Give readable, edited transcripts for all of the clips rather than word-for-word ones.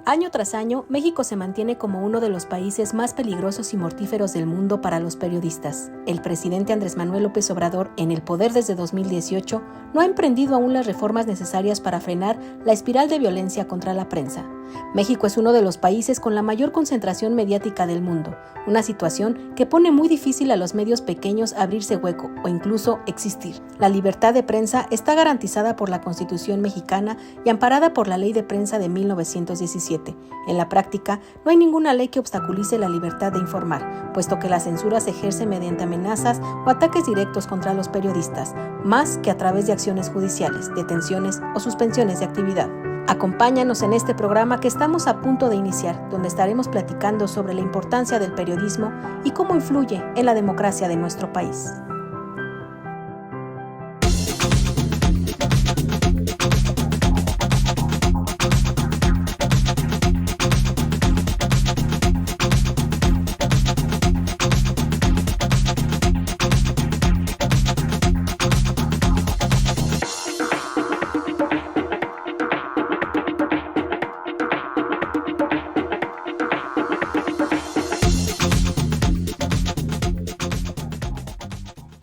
Año tras año, México se mantiene como uno de los países más peligrosos y mortíferos del mundo para los periodistas. El presidente Andrés Manuel López Obrador, en el poder desde 2018, no ha emprendido aún las reformas necesarias para frenar la espiral de violencia contra la prensa. México es uno de los países con la mayor concentración mediática del mundo, una situación que pone muy difícil a los medios pequeños abrirse hueco o incluso existir. La libertad de prensa está garantizada por la Constitución mexicana y amparada por la Ley de Prensa de 1917. En la práctica, no hay ninguna ley que obstaculice la libertad de informar, puesto que la censura se ejerce mediante amenazas o ataques directos contra los periodistas, más que a través de acciones judiciales, detenciones o suspensiones de actividad. Acompáñanos en este programa que estamos a punto de iniciar, donde estaremos platicando sobre la importancia del periodismo y cómo influye en la democracia de nuestro país.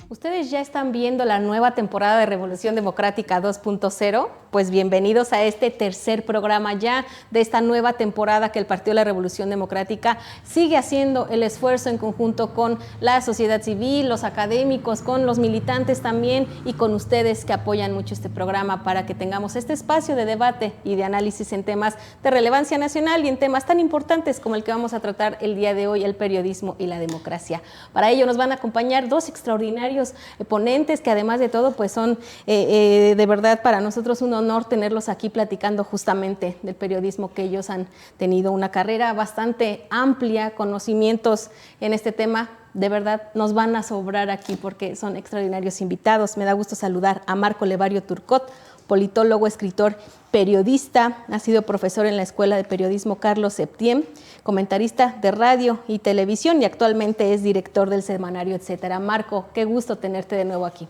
¿Ustedes ya están viendo la nueva temporada de Revolución Democrática 2.0? Pues bienvenidos a este tercer programa ya de esta nueva temporada que el Partido de la Revolución Democrática sigue haciendo el esfuerzo en conjunto con la sociedad civil, los académicos, con los militantes también y con ustedes que apoyan mucho este programa para que tengamos este espacio de debate y de análisis en temas de relevancia nacional y en temas tan importantes como el que vamos a tratar el día de hoy, el periodismo y la democracia. Para ello nos van a acompañar dos extraordinarios ponentes que además de todo pues son de verdad para nosotros un honor tenerlos aquí platicando justamente del periodismo, que ellos han tenido una carrera bastante amplia, conocimientos en este tema. De verdad nos van a sobrar aquí porque son extraordinarios invitados. Me da gusto saludar a Marco Levario Turcot, politólogo, escritor, periodista, ha sido profesor en la Escuela de Periodismo Carlos Septién, comentarista de radio y televisión y actualmente es director del semanario Etcétera. Marco, qué gusto tenerte de nuevo aquí.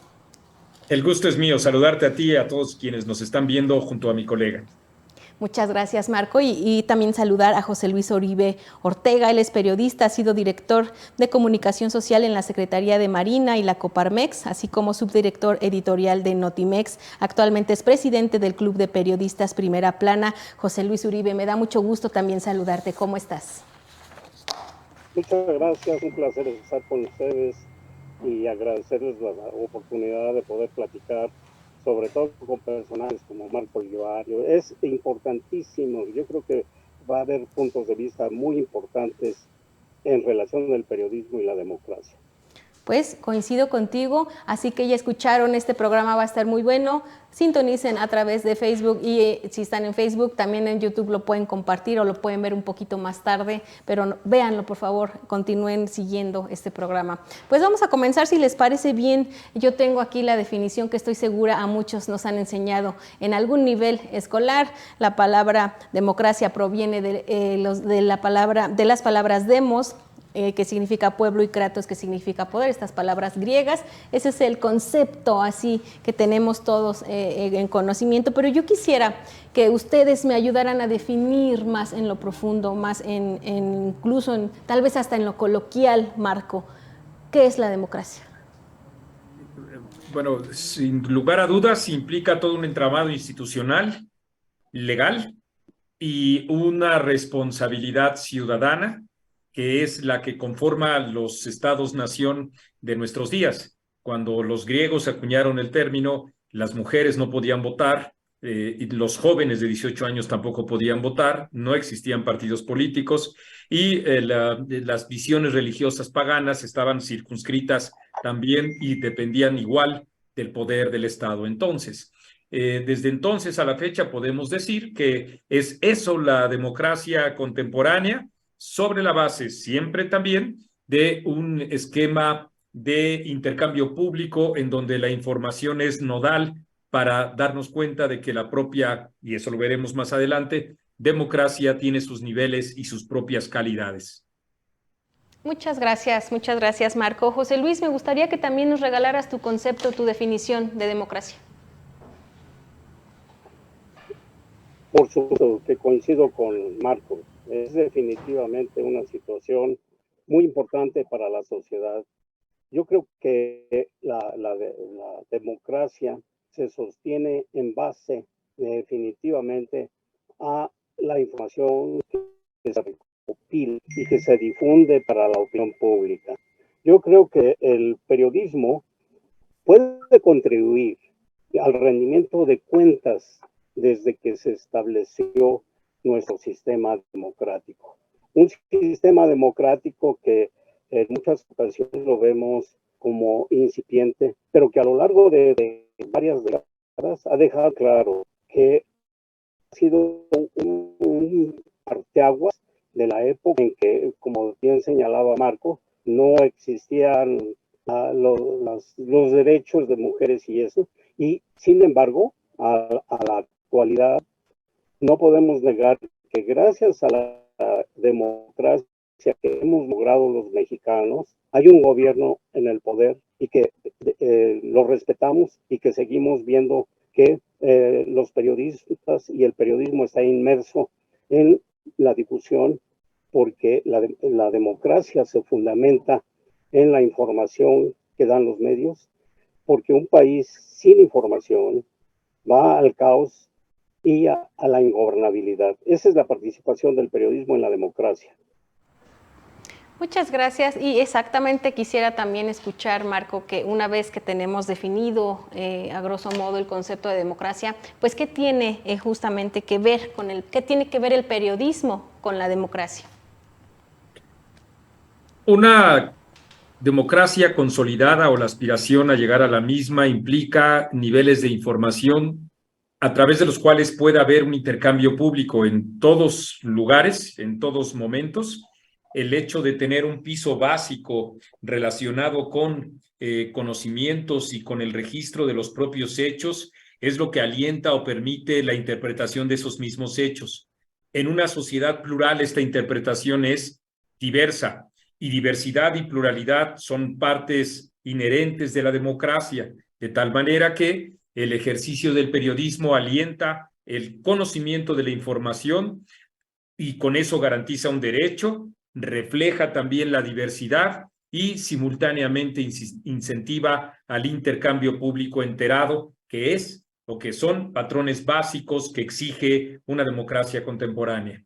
El gusto es mío, saludarte a ti y a todos quienes nos están viendo junto a mi colega. Muchas gracias, Marco, y también saludar a José Luis Oribe Ortega. Él es periodista, ha sido director de comunicación social en la Secretaría de Marina y la Coparmex, así como subdirector editorial de Notimex. Actualmente es presidente del Club de Periodistas Primera Plana. José Luis Uribe, me da mucho gusto también saludarte. ¿Cómo estás? Muchas gracias, un placer estar con ustedes y agradecerles la oportunidad de poder platicar, sobre todo con personajes como Marco Levario. Es importantísimo, yo creo que va a haber puntos de vista muy importantes en relación al periodismo y la democracia. Pues coincido contigo, así que ya escucharon, este programa va a estar muy bueno. Sintonicen a través de Facebook y si están en Facebook, también en YouTube lo pueden compartir o lo pueden ver un poquito más tarde, pero véanlo por favor, continúen siguiendo este programa. Pues vamos a comenzar, si les parece bien. Yo tengo aquí la definición que estoy segura a muchos nos han enseñado en algún nivel escolar. La palabra democracia proviene de las palabras demos, que significa pueblo, y kratos, que significa poder, estas palabras griegas. Ese es el concepto así que tenemos todos en conocimiento, pero yo quisiera que ustedes me ayudaran a definir más en lo profundo, más incluso tal vez hasta en lo coloquial, Marco, ¿qué es la democracia? Bueno, sin lugar a dudas implica todo un entramado institucional, legal y una responsabilidad ciudadana que es la que conforma los estados-nación de nuestros días. Cuando los griegos acuñaron el término, las mujeres no podían votar, y los jóvenes de 18 años tampoco podían votar, no existían partidos políticos y las visiones religiosas paganas estaban circunscritas también y dependían igual del poder del Estado. Entonces, desde entonces a la fecha podemos decir que es eso la democracia contemporánea, sobre la base siempre también de un esquema de intercambio público en donde la información es nodal para darnos cuenta de que la propia, y eso lo veremos más adelante, democracia tiene sus niveles y sus propias calidades. Muchas gracias, Marco. José Luis, me gustaría que también nos regalaras tu concepto, tu definición de democracia. Por supuesto que coincido con Marco, es definitivamente una situación muy importante para la sociedad. Yo creo que la democracia se sostiene en base definitivamente a la información que se recopila y que se difunde para la opinión pública. Yo creo que el periodismo puede contribuir al rendimiento de cuentas desde que se estableció nuestro sistema democrático. Un sistema democrático que en muchas ocasiones lo vemos como incipiente, pero que a lo largo de varias décadas ha dejado claro que ha sido un parteaguas de la época en que, como bien señalaba Marco, no existían los derechos de mujeres y eso, y sin embargo, a la actualidad no podemos negar que gracias a la democracia que hemos logrado los mexicanos, hay un gobierno en el poder y que lo respetamos y que seguimos viendo que los periodistas y el periodismo está inmerso en la difusión porque la democracia se fundamenta en la información que dan los medios, porque un país sin información va al caos y a la ingobernabilidad. Esa es la participación del periodismo en la democracia. Muchas gracias, y exactamente quisiera también escuchar, Marco, que una vez que tenemos definido a grosso modo el concepto de democracia, pues ¿qué tiene justamente que ver qué tiene que ver el periodismo con la democracia? Una democracia consolidada o la aspiración a llegar a la misma implica niveles de información a través de los cuales pueda haber un intercambio público en todos lugares, en todos momentos. El hecho de tener un piso básico relacionado con conocimientos y con el registro de los propios hechos es lo que alienta o permite la interpretación de esos mismos hechos. En una sociedad plural, esta interpretación es diversa, y diversidad y pluralidad son partes inherentes de la democracia, de tal manera que el ejercicio del periodismo alienta el conocimiento de la información y con eso garantiza un derecho, refleja también la diversidad y simultáneamente incentiva al intercambio público enterado, que es o que son patrones básicos que exige una democracia contemporánea.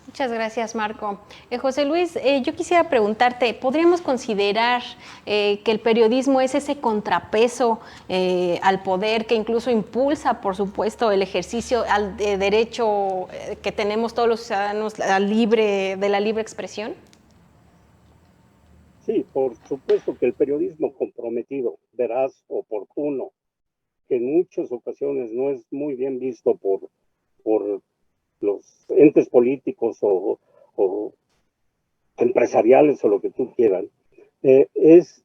Muchas gracias, Marco. José Luis, yo quisiera preguntarte, ¿podríamos considerar que el periodismo es ese contrapeso al poder que incluso impulsa, por supuesto, el ejercicio al derecho que tenemos todos los ciudadanos de la libre expresión? Sí, por supuesto que el periodismo comprometido, veraz, oportuno, que en muchas ocasiones no es muy bien visto por los entes políticos o empresariales o lo que tú quieras, es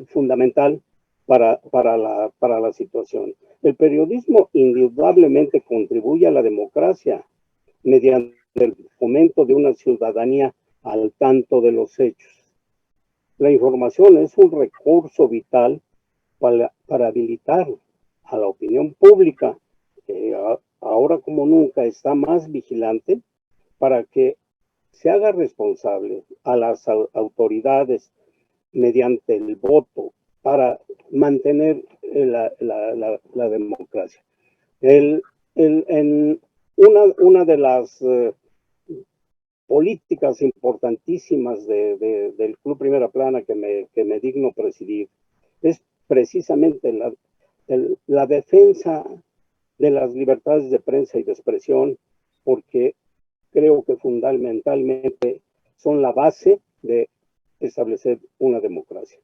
fundamental para la situación. El periodismo indudablemente contribuye a la democracia mediante el fomento de una ciudadanía al tanto de los hechos. La información es un recurso vital para habilitar a la opinión pública, que ahora como nunca está más vigilante, para que se haga responsable a las autoridades mediante el voto para mantener la democracia. Una de las políticas importantísimas del Club Primera Plana que me digno presidir es precisamente la defensa de las libertades de prensa y de expresión, porque creo que fundamentalmente son la base de establecer una democracia.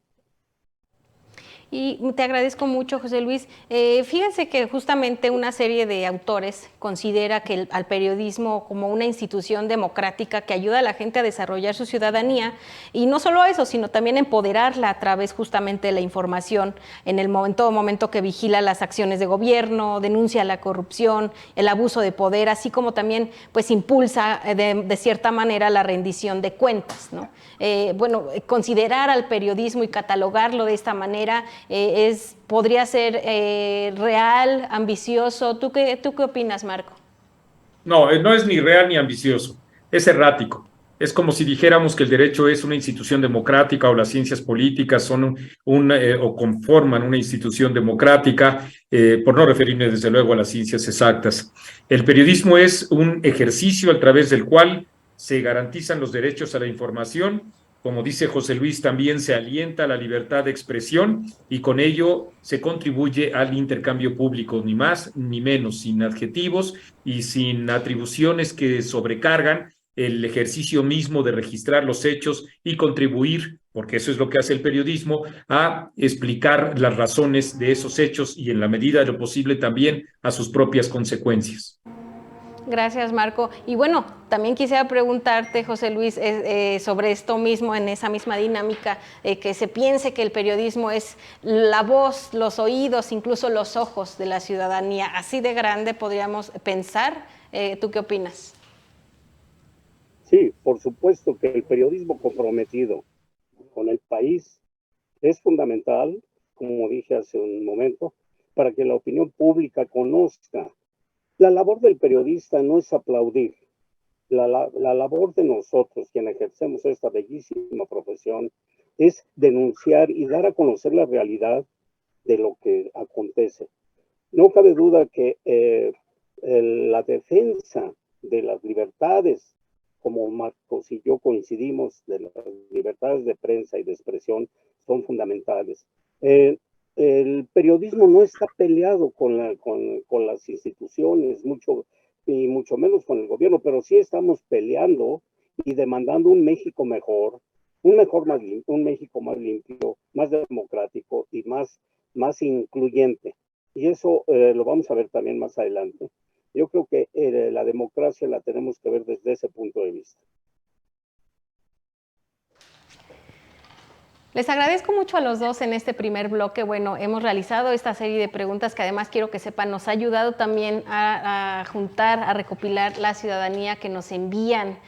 Y te agradezco mucho, José Luis. Fíjense que justamente una serie de autores considera que al periodismo como una institución democrática que ayuda a la gente a desarrollar su ciudadanía, y no solo eso, sino también empoderarla a través justamente de la información en todo momento que vigila las acciones de gobierno, denuncia la corrupción, el abuso de poder, así como también pues impulsa de cierta manera la rendición de cuentas, ¿no? Considerar al periodismo y catalogarlo de esta manera ¿Podría ser real, ambicioso? ¿Tú qué opinas, Marco? No, no es ni real ni ambicioso, es errático. Es como si dijéramos que el derecho es una institución democrática o las ciencias políticas son o conforman una institución democrática, por no referirme desde luego a las ciencias exactas. El periodismo es un ejercicio a través del cual se garantizan los derechos a la información. Como dice José Luis, también se alienta la libertad de expresión y con ello se contribuye al intercambio público, ni más ni menos, sin adjetivos y sin atribuciones que sobrecargan el ejercicio mismo de registrar los hechos y contribuir, porque eso es lo que hace el periodismo, a explicar las razones de esos hechos y en la medida de lo posible también a sus propias consecuencias. Gracias, Marco. Y bueno, también quisiera preguntarte, José Luis, sobre esto mismo, en esa misma dinámica, que se piense que el periodismo es la voz, los oídos, incluso los ojos de la ciudadanía. Así de grande podríamos pensar. ¿Tú qué opinas? Sí, por supuesto que el periodismo comprometido con el país es fundamental, como dije hace un momento, para que la opinión pública conozca. La labor del periodista no es aplaudir. La labor de nosotros, quienes ejercemos esta bellísima profesión, es denunciar y dar a conocer la realidad de lo que acontece. No cabe duda que la defensa de las libertades, como Marcos y yo coincidimos, de las libertades de prensa y de expresión, son fundamentales. El periodismo no está peleado con las instituciones, y mucho menos con el gobierno, pero sí estamos peleando y demandando un México mejor, un México más limpio, más democrático y más incluyente. Y eso lo vamos a ver también más adelante. Yo creo que la democracia la tenemos que ver desde ese punto de vista. Les agradezco mucho a los dos en este primer bloque. Bueno, hemos realizado esta serie de preguntas que además quiero que sepan, nos ha ayudado también a juntar, a recopilar la ciudadanía que nos envían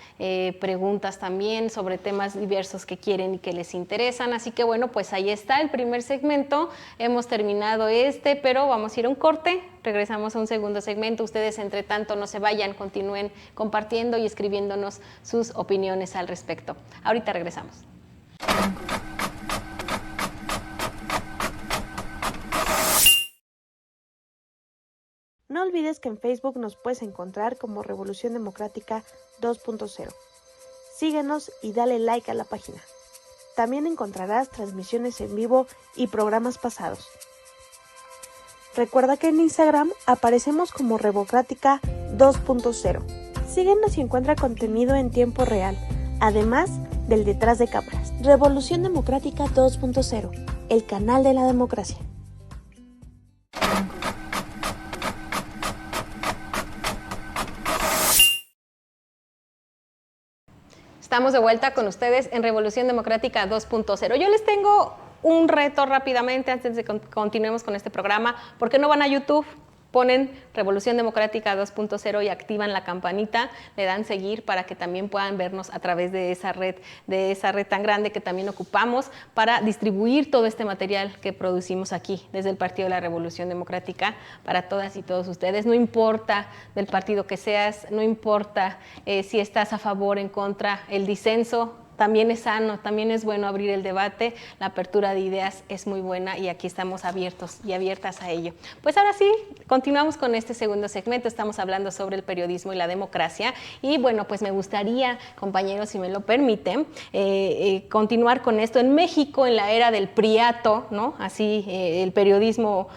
preguntas también sobre temas diversos que quieren y que les interesan. Así que bueno, pues ahí está el primer segmento. Hemos terminado pero vamos a ir a un corte. Regresamos a un segundo segmento. Ustedes, entre tanto, no se vayan, continúen compartiendo y escribiéndonos sus opiniones al respecto. Ahorita regresamos. No olvides que en Facebook nos puedes encontrar como Revolución Democrática 2.0. Síguenos y dale like a la página. También encontrarás transmisiones en vivo y programas pasados. Recuerda que en Instagram aparecemos como Revocrática 2.0. Síguenos y encuentra contenido en tiempo real, además del detrás de cámaras. Revolución Democrática 2.0, el canal de la democracia. Estamos de vuelta con ustedes en Revolución Democrática 2.0. Yo les tengo un reto rápidamente antes de que continuemos con este programa. ¿Por qué no van a YouTube? Ponen Revolución Democrática 2.0 y activan la campanita, le dan seguir para que también puedan vernos a través de esa red tan grande que también ocupamos para distribuir todo este material que producimos aquí desde el Partido de la Revolución Democrática para todas y todos ustedes. No importa del partido que seas, no importa si estás a favor, en contra, el disenso también es sano, también es bueno abrir el debate, la apertura de ideas es muy buena y aquí estamos abiertos y abiertas a ello. Pues ahora sí, continuamos con este segundo segmento, estamos hablando sobre el periodismo y la democracia y bueno, pues me gustaría, compañeros, si me lo permiten, continuar con esto. En México, en la era del priato, ¿no? Así el periodismo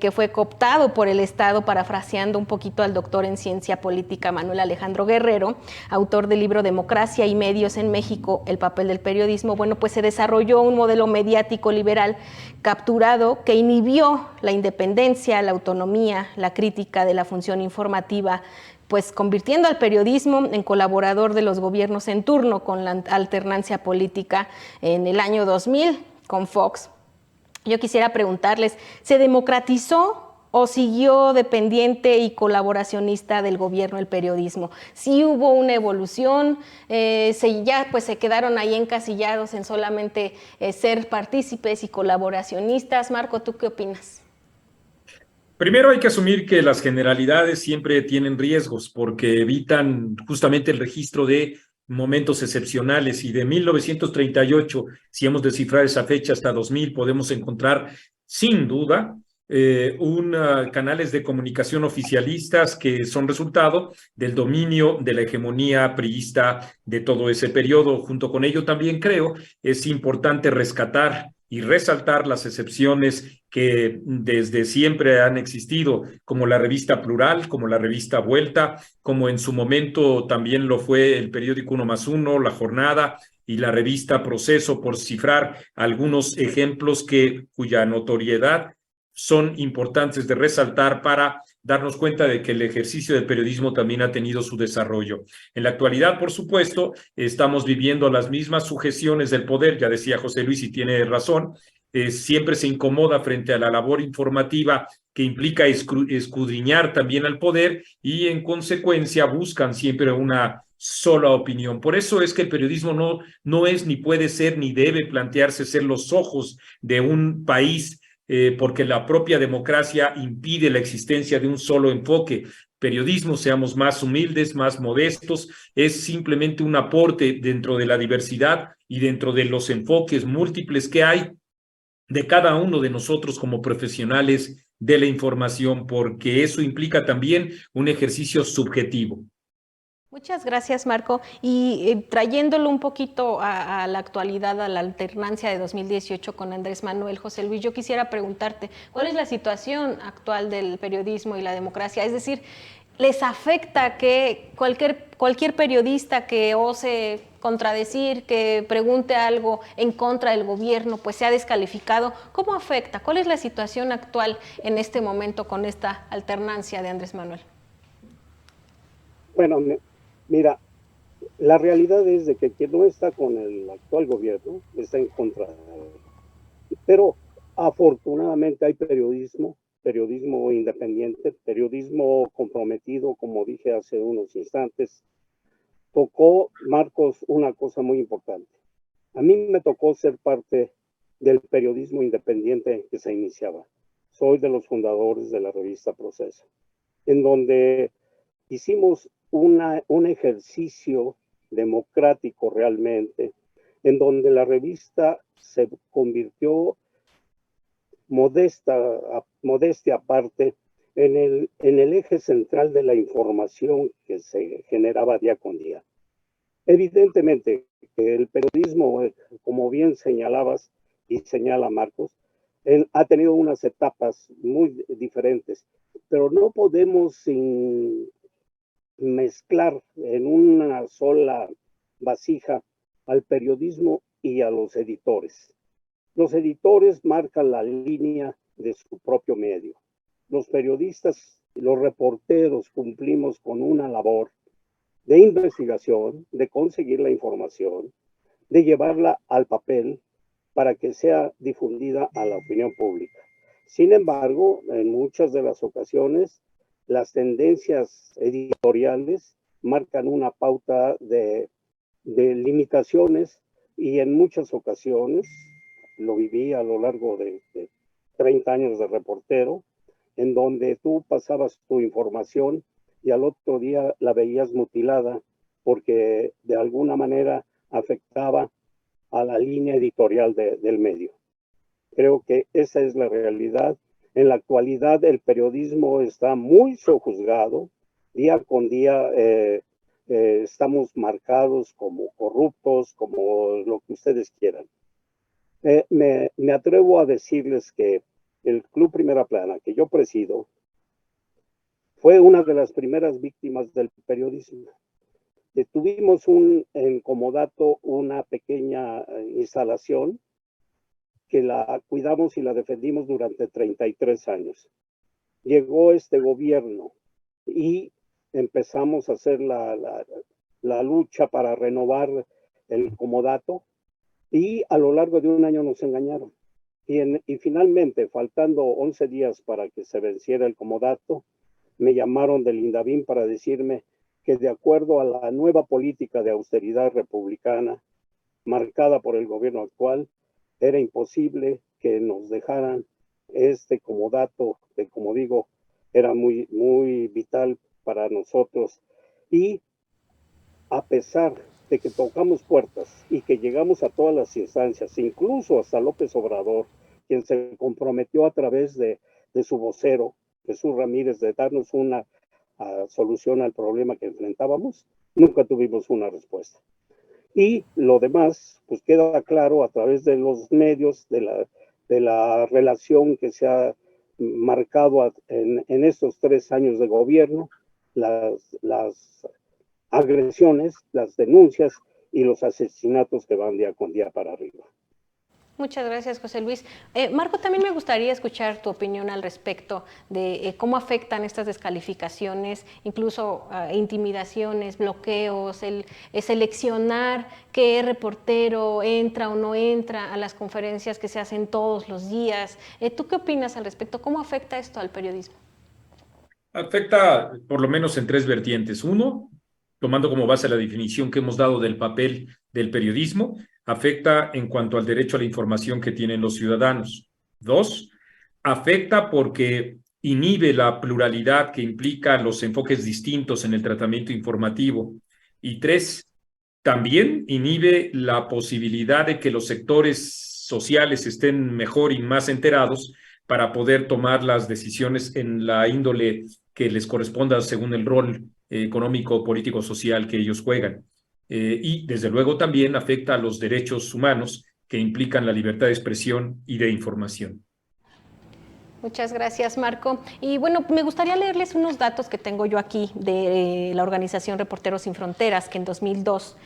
que fue cooptado por el Estado, parafraseando un poquito al doctor en ciencia política Manuel Alejandro Guerrero, autor del libro Democracia y Medios en México, el papel del periodismo, bueno, pues se desarrolló un modelo mediático liberal capturado que inhibió la independencia, la autonomía, la crítica de la función informativa, pues convirtiendo al periodismo en colaborador de los gobiernos en turno con la alternancia política en el año 2000 con Fox. Yo quisiera preguntarles, ¿se democratizó o siguió dependiente y colaboracionista del gobierno el periodismo? ¿Sí hubo una evolución? Se quedaron ahí encasillados en solamente ser partícipes y colaboracionistas. Marco, ¿tú qué opinas? Primero hay que asumir que las generalidades siempre tienen riesgos porque evitan justamente el registro de momentos excepcionales, y de 1938, si hemos descifrado esa fecha, hasta 2000, podemos encontrar sin duda canales de comunicación oficialistas que son resultado del dominio de la hegemonía priista de todo ese periodo. Junto con ello también creo es importante rescatar y resaltar las excepciones que desde siempre han existido, como la revista Plural, como la revista Vuelta, como en su momento también lo fue el periódico 1+1, La Jornada y la revista Proceso, por cifrar algunos ejemplos cuya notoriedad son importantes de resaltar para darnos cuenta de que el ejercicio del periodismo también ha tenido su desarrollo. En la actualidad, por supuesto, estamos viviendo las mismas sujeciones del poder, ya decía José Luis y tiene razón, siempre se incomoda frente a la labor informativa que implica escudriñar también al poder, y en consecuencia buscan siempre una sola opinión. Por eso es que el periodismo no es, ni puede ser, ni debe plantearse ser los ojos de un país, porque la propia democracia impide la existencia de un solo enfoque. Periodismo, seamos más humildes, más modestos, es simplemente un aporte dentro de la diversidad y dentro de los enfoques múltiples que hay de cada uno de nosotros como profesionales de la información, porque eso implica también un ejercicio subjetivo. Muchas gracias, Marco. Y trayéndolo un poquito a la actualidad, a la alternancia de 2018 con Andrés Manuel, José Luis, yo quisiera preguntarte, ¿cuál es la situación actual del periodismo y la democracia? Es decir, ¿les afecta que cualquier periodista que ose contradecir, que pregunte algo en contra del gobierno, pues sea descalificado? ¿Cómo afecta? ¿Cuál es la situación actual en este momento con esta alternancia de Andrés Manuel? Bueno, mira, la realidad es de que quien no está con el actual gobierno está en contra de él. Pero afortunadamente hay periodismo independiente, periodismo comprometido, como dije hace unos instantes. Tocó, Marcos, una cosa muy importante. A mí me tocó ser parte del periodismo independiente que se iniciaba. Soy de los fundadores de la revista Proceso, en donde hicimos un ejercicio democrático realmente, en donde la revista se convirtió, modestia aparte, en el eje central de la información que se generaba día con día. Evidentemente que el periodismo, como bien señalabas y señala Marcos, ha tenido unas etapas muy diferentes, pero no podemos mezclar en una sola vasija al periodismo y a los editores. Los editores marcan la línea de su propio medio. Los periodistas, los reporteros cumplimos con una labor de investigación, de conseguir la información, de llevarla al papel para que sea difundida a la opinión pública. Sin embargo, en muchas de las ocasiones, las tendencias editoriales marcan una pauta de limitaciones, y en muchas ocasiones, lo viví a lo largo de 30 años de reportero, en donde tú pasabas tu información y al otro día la veías mutilada porque de alguna manera afectaba a la línea editorial del medio. Creo que esa es la realidad. En la actualidad el periodismo está muy sojuzgado. Día con día estamos marcados como corruptos, como lo que ustedes quieran. Me atrevo a decirles que el Club Primera Plana, que yo presido, fue una de las primeras víctimas del periodismo. Tuvimos en Comodato una pequeña instalación que la cuidamos y la defendimos durante 33 años. Llegó este gobierno y empezamos a hacer la lucha para renovar el Comodato, y a lo largo de un año nos engañaron. y finalmente, faltando 11 días para que se venciera el comodato, me llamaron del INDAVIM para decirme que de acuerdo a la nueva política de austeridad republicana marcada por el gobierno actual, era imposible que nos dejaran este comodato, que como digo, era muy, muy vital para nosotros. Y a pesar de que tocamos puertas y que llegamos a todas las instancias, incluso hasta López Obrador, quien se comprometió a través de su vocero, Jesús Ramírez, de darnos una solución al problema que enfrentábamos, nunca tuvimos una respuesta. Y lo demás, pues queda claro a través de los medios, de la relación que se ha marcado en estos 3 años de gobierno, las agresiones, las denuncias y los asesinatos que van día con día para arriba. Muchas gracias, José Luis. Marco, también me gustaría escuchar tu opinión al respecto de cómo afectan estas descalificaciones, incluso intimidaciones, bloqueos, el seleccionar qué reportero entra o no entra a las conferencias que se hacen todos los días. ¿Tú qué opinas al respecto? ¿Cómo afecta esto al periodismo? Afecta por lo menos en 3 vertientes. Uno, tomando como base la definición que hemos dado del papel del periodismo, afecta en cuanto al derecho a la información que tienen los ciudadanos. 2, afecta porque inhibe la pluralidad que implica los enfoques distintos en el tratamiento informativo. Y 3, también inhibe la posibilidad de que los sectores sociales estén mejor y más enterados para poder tomar las decisiones en la índole que les corresponda según el rol económico, político, social que ellos juegan. Y desde luego también afecta a los derechos humanos que implican la libertad de expresión y de información. Muchas gracias, Marco. Y bueno, me gustaría leerles unos datos que tengo yo aquí de la organización Reporteros Sin Fronteras, que en 2002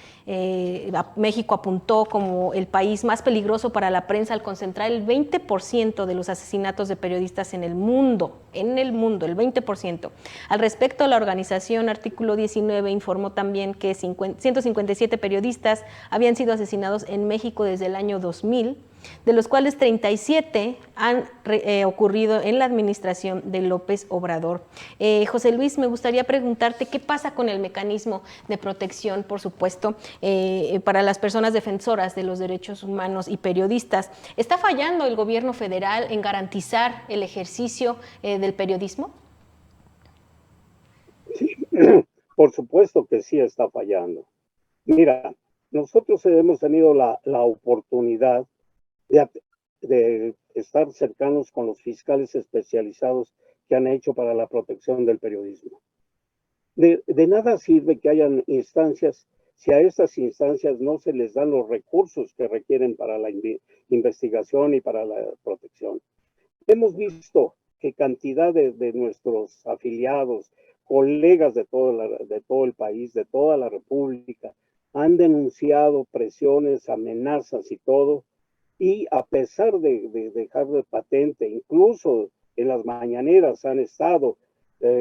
México apuntó como el país más peligroso para la prensa al concentrar el 20% de los asesinatos de periodistas en el mundo, el 20%. Al respecto, la organización Artículo 19 informó también que 157 periodistas habían sido asesinados en México desde el año 2000, de los cuales 37 han ocurrido en la administración de López Obrador. José Luis, me gustaría preguntarte qué pasa con el mecanismo de protección, por supuesto, para las personas defensoras de los derechos humanos y periodistas. ¿Está fallando el gobierno federal en garantizar el ejercicio del periodismo? Sí, por supuesto que sí está fallando. Mira, nosotros hemos tenido la oportunidad de estar cercanos con los fiscales especializados que han hecho para la protección del periodismo. De nada sirve que hayan instancias si a estas instancias no se les dan los recursos que requieren para la investigación y para la protección. Hemos visto que cantidad de nuestros afiliados, colegas de todo el país, de toda la República, han denunciado presiones, amenazas y todo, y a pesar de dejar de patente, incluso en las mañaneras han estado,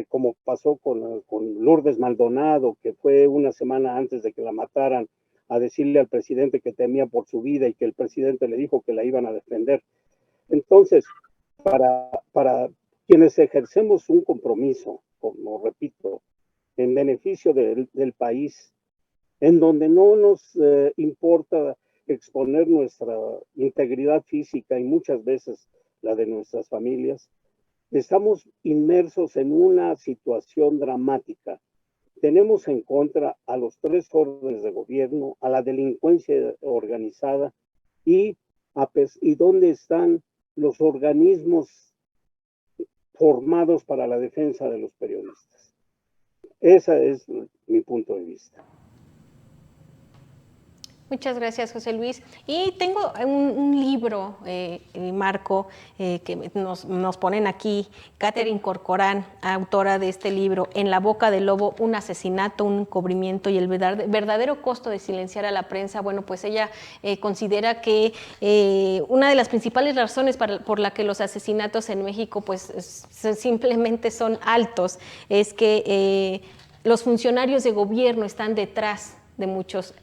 como pasó con Lourdes Maldonado, que fue una semana antes de que la mataran, a decirle al presidente que temía por su vida y que el presidente le dijo que la iban a defender. Entonces, para quienes ejercemos un compromiso, como repito, en beneficio del país, en donde no nos importa exponer nuestra integridad física y muchas veces la de nuestras familias, estamos inmersos en una situación dramática. Tenemos en contra a los 3 órdenes de gobierno, a la delincuencia organizada y dónde están los organismos formados para la defensa de los periodistas. Ese es mi punto de vista. Muchas gracias, José Luis. Y tengo un libro, Marco, que nos ponen aquí, Catherine Corcoran, autora de este libro, En la boca del lobo, un asesinato, un encubrimiento y el verdadero costo de silenciar a la prensa. Bueno, pues ella considera que una de las principales razones por la que los asesinatos en México pues simplemente son altos es que los funcionarios de gobierno están detrás de muchos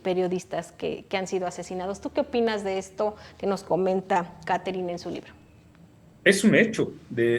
periodistas que han sido asesinados. ¿Tú qué opinas de esto que nos comenta Catherine en su libro? Es un hecho.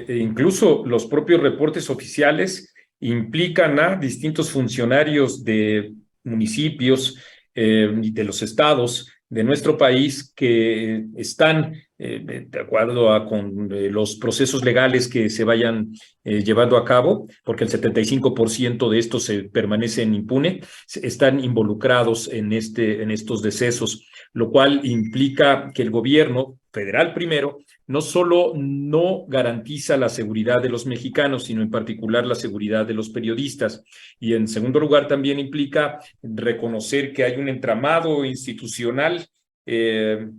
Incluso los propios reportes oficiales implican a distintos funcionarios de municipios y de los estados de nuestro país que están de acuerdo con los procesos legales que se vayan llevando a cabo, porque el 75% de estos permanecen impune, están involucrados en estos decesos, lo cual implica que el gobierno federal primero no solo no garantiza la seguridad de los mexicanos, sino en particular la seguridad de los periodistas. Y en segundo lugar también implica reconocer que hay un entramado institucional que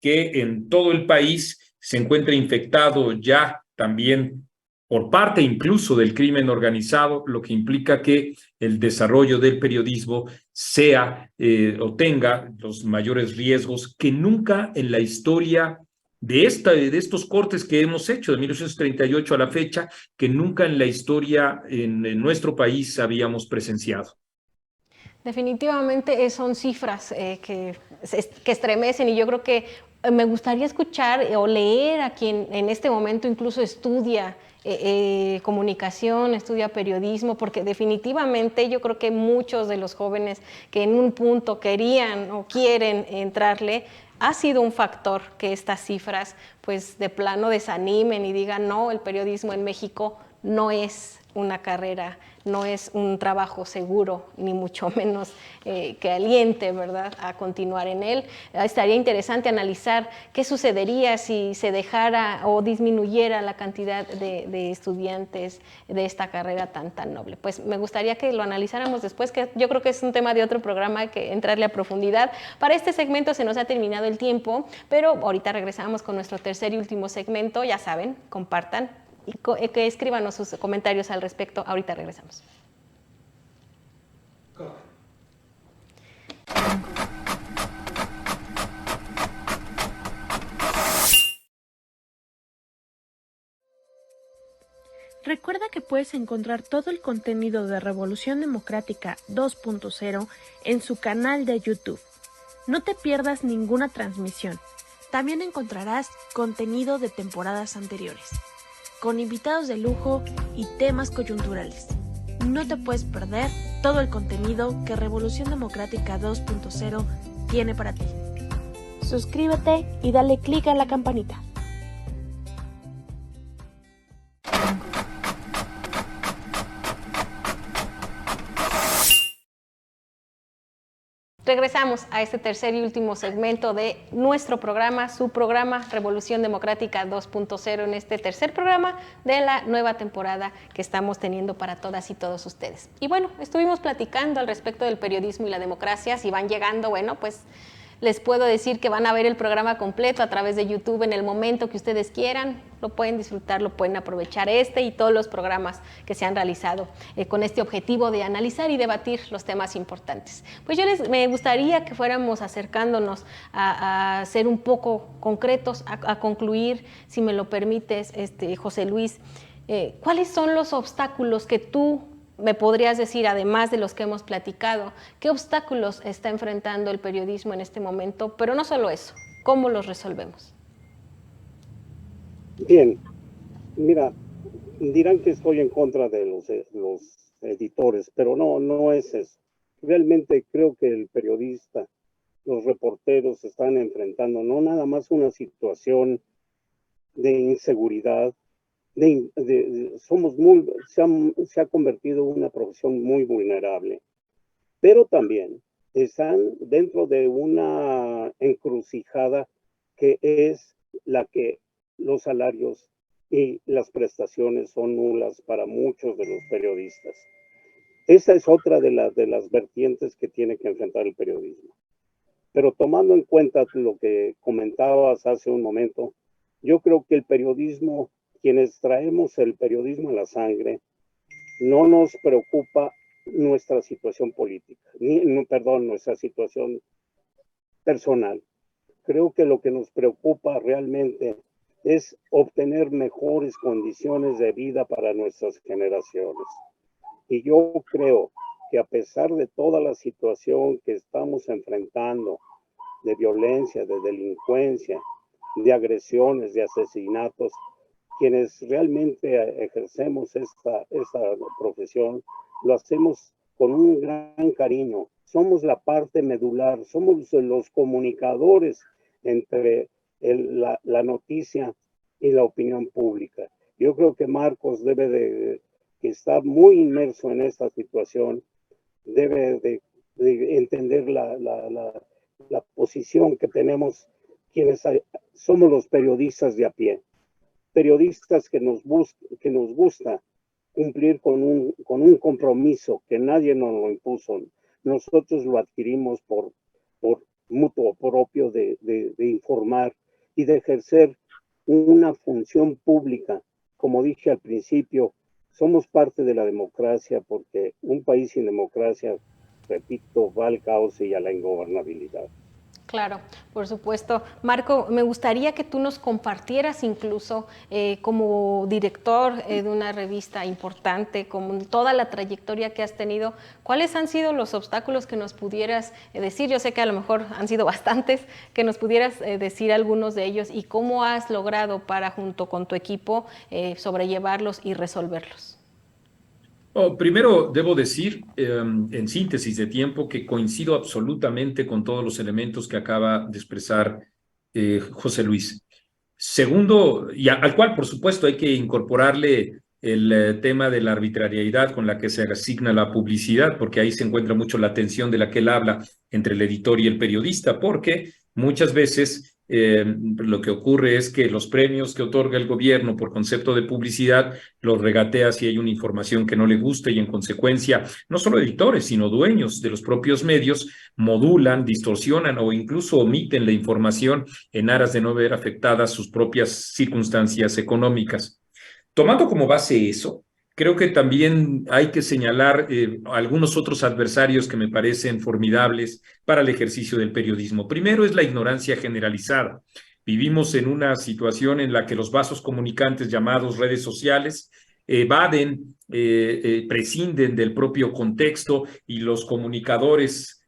en todo el país se encuentra infectado ya también por parte incluso del crimen organizado, lo que implica que el desarrollo del periodismo sea o tenga los mayores riesgos que nunca en la historia de estos cortes que hemos hecho de 1938 a la fecha, que nunca en la historia en nuestro país habíamos presenciado. Definitivamente son cifras que estremecen, y yo creo que me gustaría escuchar o leer a quien en este momento incluso estudia comunicación, estudia periodismo, porque definitivamente yo creo que muchos de los jóvenes que en un punto querían o quieren entrarle, ha sido un factor que estas cifras pues de plano desanimen y digan no, el periodismo en México no es una carrera, no es un trabajo seguro, ni mucho menos que aliente, ¿verdad?, a continuar en él. Estaría interesante analizar qué sucedería si se dejara o disminuyera la cantidad de estudiantes de esta carrera tan noble. Pues me gustaría que lo analizáramos después, que yo creo que es un tema de otro programa, que entrarle a profundidad. Para este segmento se nos ha terminado el tiempo, pero ahorita regresamos con nuestro tercer y último segmento. Ya saben, compartan y que escríbanos sus comentarios al respecto. Ahorita regresamos. Recuerda que puedes encontrar todo el contenido de Revolución Democrática 2.0 en su canal de YouTube. No te pierdas ninguna transmisión. También encontrarás contenido de temporadas anteriores, con invitados de lujo y temas coyunturales. No te puedes perder todo el contenido que Revolución Democrática 2.0 tiene para ti. Suscríbete y dale clic a la campanita. Regresamos a este tercer y último segmento de nuestro programa, su programa Revolución Democrática 2.0, en este tercer programa de la nueva temporada que estamos teniendo para todas y todos ustedes. Y bueno, estuvimos platicando al respecto del periodismo y la democracia. Si van llegando, bueno, pues les puedo decir que van a ver el programa completo a través de YouTube en el momento que ustedes quieran. Lo pueden disfrutar, lo pueden aprovechar, y todos los programas que se han realizado con este objetivo de analizar y debatir los temas importantes. Pues me gustaría que fuéramos acercándonos a ser un poco concretos, a concluir, si me lo permites, José Luis. ¿Cuáles son los obstáculos que tú me podrías decir, además de los que hemos platicado, qué obstáculos está enfrentando el periodismo en este momento? Pero no solo eso, ¿cómo los resolvemos? Bien, mira, dirán que estoy en contra de los editores, pero no es eso. Realmente creo que el periodista, los reporteros están enfrentando no nada más una situación de inseguridad, se ha convertido en una profesión muy vulnerable, pero también están dentro de una encrucijada que es la que los salarios y las prestaciones son nulas para muchos de los periodistas. Esa es otra de las vertientes que tiene que enfrentar el periodismo. Pero tomando en cuenta lo que comentabas hace un momento, yo creo que el periodismo, quienes traemos el periodismo en la sangre, no nos preocupa nuestra situación política, nuestra situación personal. Creo que lo que nos preocupa realmente es obtener mejores condiciones de vida para nuestras generaciones. Y yo creo que a pesar de toda la situación que estamos enfrentando, de violencia, de delincuencia, de agresiones, de asesinatos, quienes realmente ejercemos esta profesión, lo hacemos con un gran cariño. Somos la parte medular, somos los comunicadores entre la noticia y la opinión pública. Yo creo que Marcos debe de, que está muy inmerso en esta situación, debe de entender la posición que tenemos quienes somos los periodistas de a pie, periodistas que nos gusta cumplir con un compromiso que nadie nos lo impuso. Nosotros lo adquirimos por mutuo propio de informar y de ejercer una función pública. Como dije al principio, somos parte de la democracia, porque un país sin democracia, repito, va al caos y a la ingobernabilidad. Claro, por supuesto. Marco, me gustaría que tú nos compartieras incluso como director de una revista importante, con toda la trayectoria que has tenido, ¿cuáles han sido los obstáculos que nos pudieras decir? Yo sé que a lo mejor han sido bastantes, que nos pudieras decir algunos de ellos y cómo has logrado para, junto con tu equipo, sobrellevarlos y resolverlos. Primero, debo decir, en síntesis de tiempo, que coincido absolutamente con todos los elementos que acaba de expresar José Luis. Segundo, y al cual, por supuesto, hay que incorporarle el tema de la arbitrariedad con la que se asigna la publicidad, porque ahí se encuentra mucho la tensión de la que él habla entre el editor y el periodista, porque muchas veces lo que ocurre es que los premios que otorga el gobierno por concepto de publicidad los regatea si hay una información que no le guste, y en consecuencia no solo editores, sino dueños de los propios medios modulan, distorsionan o incluso omiten la información en aras de no ver afectadas sus propias circunstancias económicas. Tomando como base eso, creo que también hay que señalar algunos otros adversarios que me parecen formidables para el ejercicio del periodismo. Primero es la ignorancia generalizada. Vivimos en una situación en la que los vasos comunicantes llamados redes sociales evaden, prescinden del propio contexto, y los comunicadores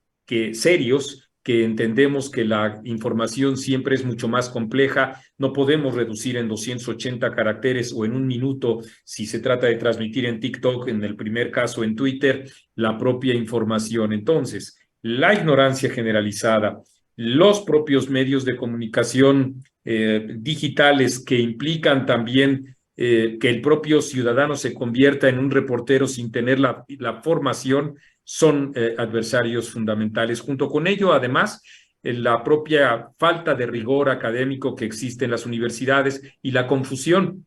serios, que entendemos que la información siempre es mucho más compleja, no podemos reducir en 280 caracteres o en un minuto, si se trata de transmitir en TikTok, en el primer caso en Twitter, la propia información. Entonces, la ignorancia generalizada, los propios medios de comunicación digitales, que implican también que el propio ciudadano se convierta en un reportero sin tener la formación, son adversarios fundamentales. Junto con ello, además, la propia falta de rigor académico que existe en las universidades y la confusión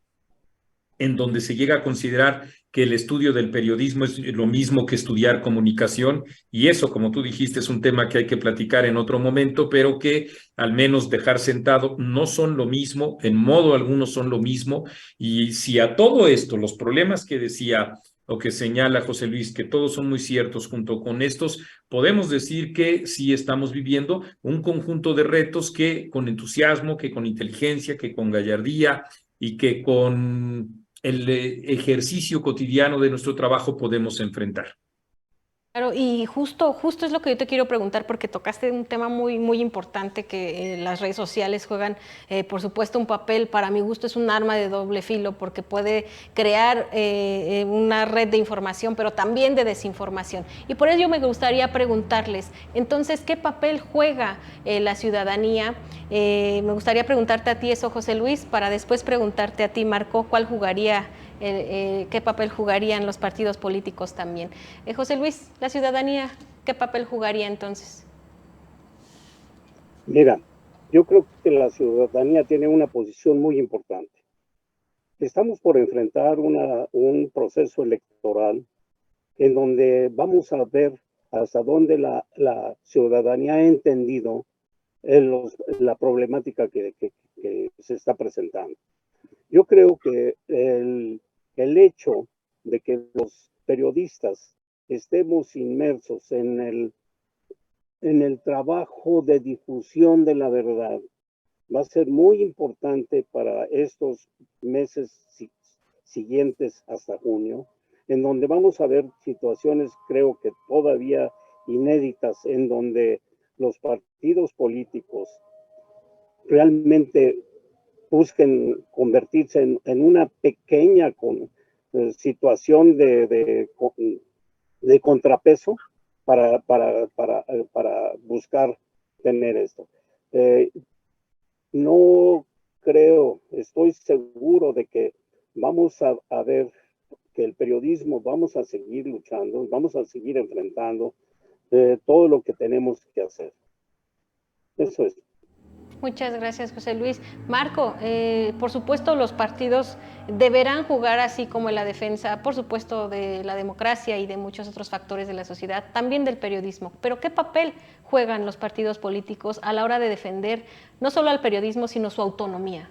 en donde se llega a considerar que el estudio del periodismo es lo mismo que estudiar comunicación, y eso, como tú dijiste, es un tema que hay que platicar en otro momento, pero que al menos dejar sentado, no son lo mismo, en modo alguno son lo mismo. Y si a todo esto, los problemas que decía o que señala José Luis, que todos son muy ciertos, junto con estos, podemos decir que sí estamos viviendo un conjunto de retos que con entusiasmo, que con inteligencia, que con gallardía y que con el ejercicio cotidiano de nuestro trabajo podemos enfrentar. Claro, y justo es lo que yo te quiero preguntar, porque tocaste un tema muy importante, que las redes sociales juegan, por supuesto, un papel. Para mi gusto es un arma de doble filo, porque puede crear una red de información, pero también de desinformación. Y por ello me gustaría preguntarles, entonces, ¿qué papel juega la ciudadanía? Me gustaría preguntarte a ti eso, José Luis, para después preguntarte a ti, Marco, ¿cuál jugaría? ¿Qué papel jugarían los partidos políticos también? José Luis, la ciudadanía, ¿qué papel jugaría entonces? Mira, yo creo que la ciudadanía tiene una posición muy importante. Estamos por enfrentar un proceso electoral en donde vamos a ver hasta dónde la ciudadanía ha entendido la problemática que se está presentando. Yo creo que el hecho de que los periodistas estemos inmersos en el trabajo de difusión de la verdad va a ser muy importante para estos meses siguientes hasta junio, en donde vamos a ver situaciones, creo que todavía inéditas, en donde los partidos políticos realmente busquen convertirse en una pequeña situación de contrapeso para buscar tener esto. No creo, estoy seguro de que vamos a ver que el periodismo, vamos a seguir luchando, vamos a seguir enfrentando todo lo que tenemos que hacer. Eso es. Muchas gracias, José Luis. Marco, por supuesto los partidos deberán jugar así como en la defensa, por supuesto, de la democracia y de muchos otros factores de la sociedad, también del periodismo. Pero ¿qué papel juegan los partidos políticos a la hora de defender no solo al periodismo, sino su autonomía?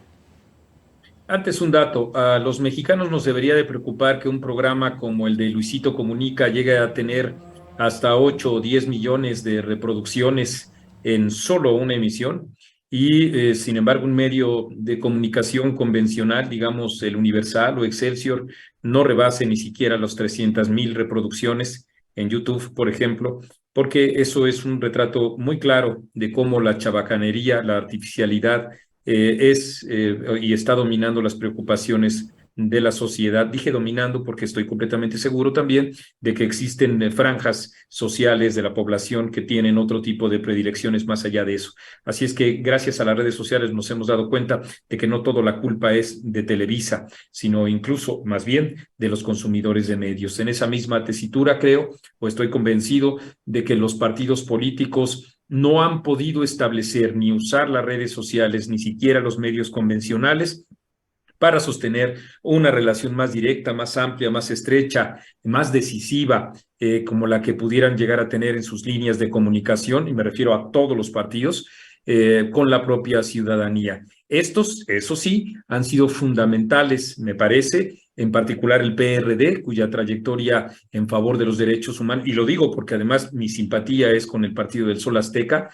Antes un dato, a los mexicanos nos debería de preocupar que un programa como el de Luisito Comunica llegue a tener hasta 8 o 10 millones de reproducciones en solo una emisión y sin embargo un medio de comunicación convencional, digamos el Universal o Excelsior, no rebase ni siquiera los 300,000 reproducciones en YouTube, por ejemplo, porque eso es un retrato muy claro de cómo la chabacanería, la artificialidad, y está dominando las preocupaciones de la sociedad. Dije dominando porque estoy completamente seguro también de que existen franjas sociales de la población que tienen otro tipo de predilecciones más allá de eso. Así es que gracias a las redes sociales nos hemos dado cuenta de que no toda la culpa es de Televisa, sino incluso más bien de los consumidores de medios. En esa misma tesitura creo, o estoy convencido de que los partidos políticos no han podido establecer ni usar las redes sociales, ni siquiera los medios convencionales para sostener una relación más directa, más amplia, más estrecha, más decisiva, como la que pudieran llegar a tener en sus líneas de comunicación, y me refiero a todos los partidos, con la propia ciudadanía. Estos, eso sí, han sido fundamentales, me parece, en particular el PRD, cuya trayectoria en favor de los derechos humanos, y lo digo porque además mi simpatía es con el Partido del Sol Azteca,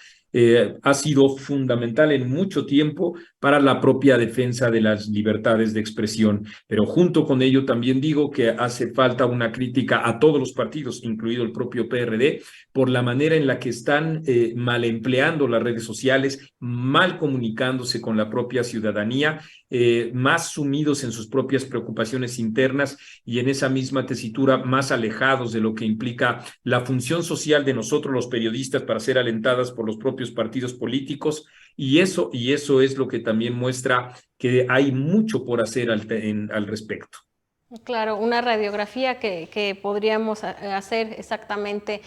ha sido fundamental en mucho tiempo para la propia defensa de las libertades de expresión. Pero junto con ello también digo que hace falta una crítica a todos los partidos, incluido el propio PRD, por la manera en la que están mal empleando las redes sociales, mal comunicándose con la propia ciudadanía, más sumidos en sus propias preocupaciones internas y en esa misma tesitura más alejados de lo que implica la función social de nosotros los periodistas para ser alentadas por los propios partidos políticos, y eso es lo que también muestra que hay mucho por hacer al respecto. Claro, una radiografía que podríamos hacer exactamente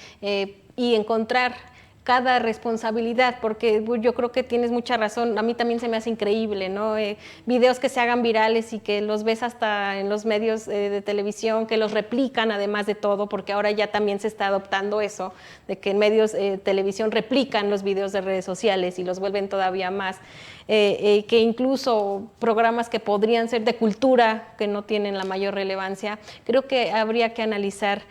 y encontrar cada responsabilidad, porque yo creo que tienes mucha razón, a mí también se me hace increíble, ¿no? Videos que se hagan virales y que los ves hasta en los medios de televisión, que los replican además de todo, porque ahora ya también se está adoptando eso, de que en medios de televisión replican los videos de redes sociales y los vuelven todavía más, que incluso programas que podrían ser de cultura, que no tienen la mayor relevancia, creo que habría que analizar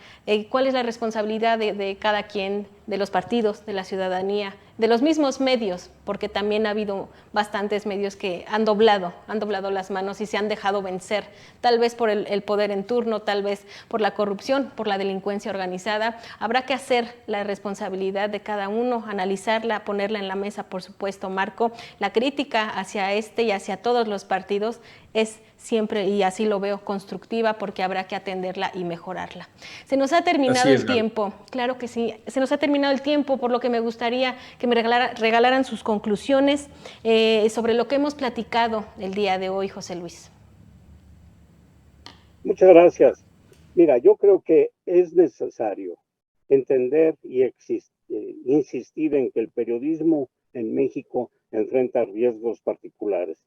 cuál es la responsabilidad de cada quien, de los partidos, de la ciudadanía, de los mismos medios, porque también ha habido bastantes medios que han doblado las manos y se han dejado vencer, tal vez por el poder en turno, tal vez por la corrupción, por la delincuencia organizada. Habrá que hacer la responsabilidad de cada uno, analizarla, ponerla en la mesa, por supuesto, Marco. La crítica hacia este y hacia todos los partidos es siempre, y así lo veo, constructiva, porque habrá que atenderla y mejorarla. Se nos ha terminado el tiempo, claro que sí, se nos ha terminado el tiempo, por lo que me gustaría que me regalaran sus conclusiones sobre lo que hemos platicado el día de hoy, José Luis. Muchas gracias. Mira, yo creo que es necesario entender y insistir en que el periodismo en México enfrenta riesgos particulares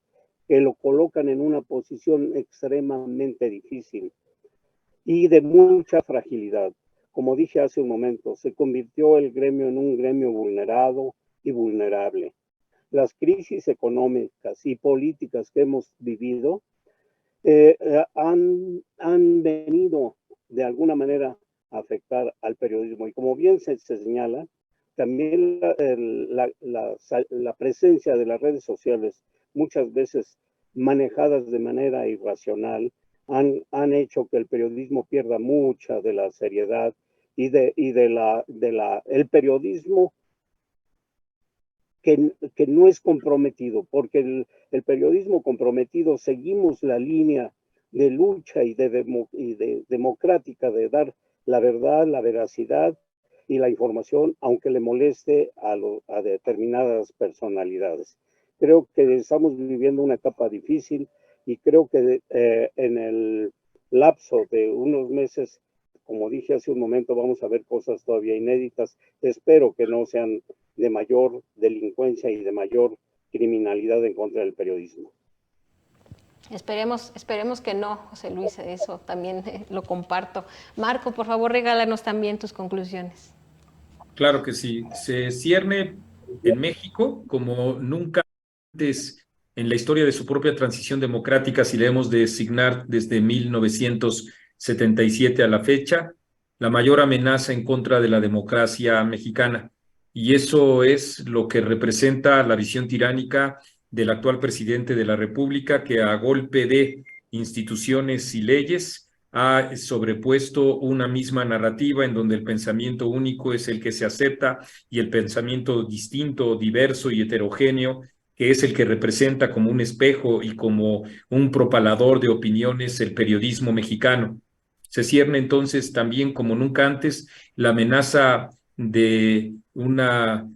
que lo colocan en una posición extremadamente difícil y de mucha fragilidad. Como dije hace un momento, se convirtió el gremio en un gremio vulnerado y vulnerable. Las crisis económicas y políticas que hemos vivido han venido de alguna manera a afectar al periodismo. Y como bien se señala, también la presencia de las redes sociales, muchas veces manejadas de manera irracional, han hecho que el periodismo pierda mucha de la seriedad el periodismo que no es comprometido, porque el periodismo comprometido seguimos la línea de lucha y de democrática de dar la verdad, la veracidad y la información, aunque le moleste a determinadas personalidades. Creo que estamos viviendo una etapa difícil y creo que en el lapso de unos meses, como dije hace un momento, vamos a ver cosas todavía inéditas. Espero que no sean de mayor delincuencia y de mayor criminalidad en contra del periodismo. Esperemos que no, José Luis, eso también lo comparto. Marco, por favor, regálanos también tus conclusiones. Claro que sí, se cierne en México como nunca antes en la historia de su propia transición democrática, si le hemos de designar desde 1977 a la fecha, la mayor amenaza en contra de la democracia mexicana. Y eso es lo que representa la visión tiránica del actual presidente de la República, que a golpe de instituciones y leyes ha sobrepuesto una misma narrativa en donde el pensamiento único es el que se acepta y el pensamiento distinto, diverso y heterogéneo, que es el que representa como un espejo y como un propalador de opiniones el periodismo mexicano. Se cierne entonces también como nunca antes la amenaza de una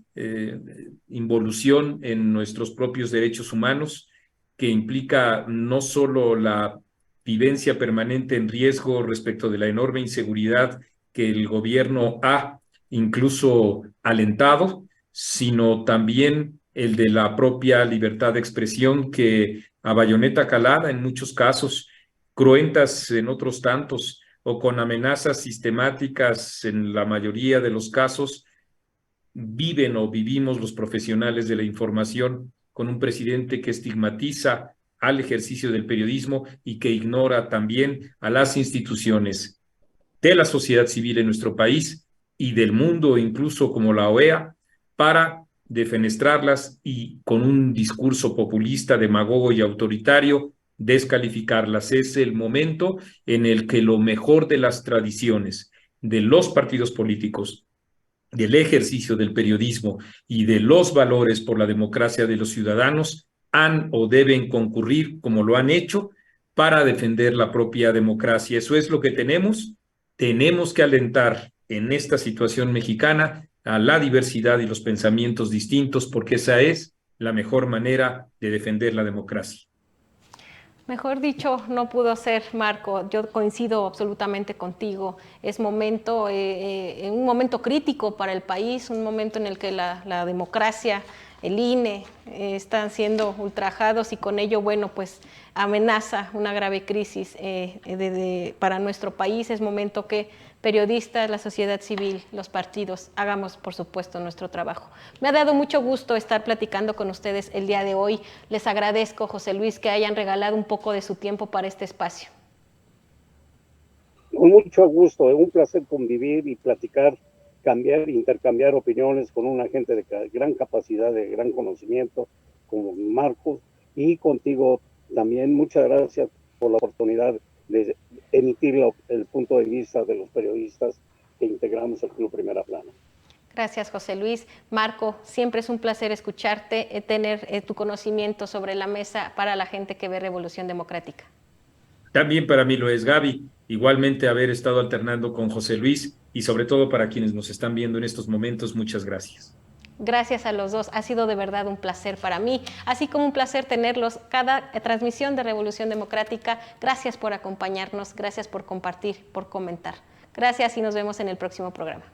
involución en nuestros propios derechos humanos, que implica no solo la vivencia permanente en riesgo respecto de la enorme inseguridad que el gobierno ha incluso alentado, sino también el de la propia libertad de expresión que a bayoneta calada en muchos casos, cruentas en otros tantos, o con amenazas sistemáticas en la mayoría de los casos, viven o vivimos los profesionales de la información con un presidente que estigmatiza al ejercicio del periodismo y que ignora también a las instituciones de la sociedad civil en nuestro país y del mundo, incluso como la OEA, para defenestrarlas y con un discurso populista, demagogo y autoritario, descalificarlas. Es el momento en el que lo mejor de las tradiciones de los partidos políticos, del ejercicio del periodismo y de los valores por la democracia de los ciudadanos han o deben concurrir, como lo han hecho, para defender la propia democracia. Eso es lo que tenemos. Tenemos que alentar en esta situación mexicana a la diversidad y los pensamientos distintos, porque esa es la mejor manera de defender la democracia. Mejor dicho, no pudo ser, Marco. Yo coincido absolutamente contigo. Es momento, un momento crítico para el país, un momento en el que la democracia, el INE, están siendo ultrajados y con ello, bueno, pues amenaza una grave crisis para nuestro país. Es momento que periodistas, la sociedad civil, los partidos, hagamos, por supuesto, nuestro trabajo. Me ha dado mucho gusto estar platicando con ustedes el día de hoy. Les agradezco, José Luis, que hayan regalado un poco de su tiempo para este espacio. Con mucho gusto, es un placer convivir y platicar, intercambiar opiniones con una gente de gran capacidad, de gran conocimiento, como Marcos, y contigo también. Muchas gracias por la oportunidad de emitir el punto de vista de los periodistas que integramos el Club Primera Plana. Gracias, José Luis. Marco, siempre es un placer escucharte, tener tu conocimiento sobre la mesa para la gente que ve Revolución Democrática. También para mí lo es, Gaby. Igualmente haber estado alternando con José Luis y sobre todo para quienes nos están viendo en estos momentos, muchas gracias. Gracias a los dos, ha sido de verdad un placer para mí, así como un placer tenerlos cada transmisión de Revolución Democrática. Gracias por acompañarnos, gracias por compartir, por comentar. Gracias y nos vemos en el próximo programa.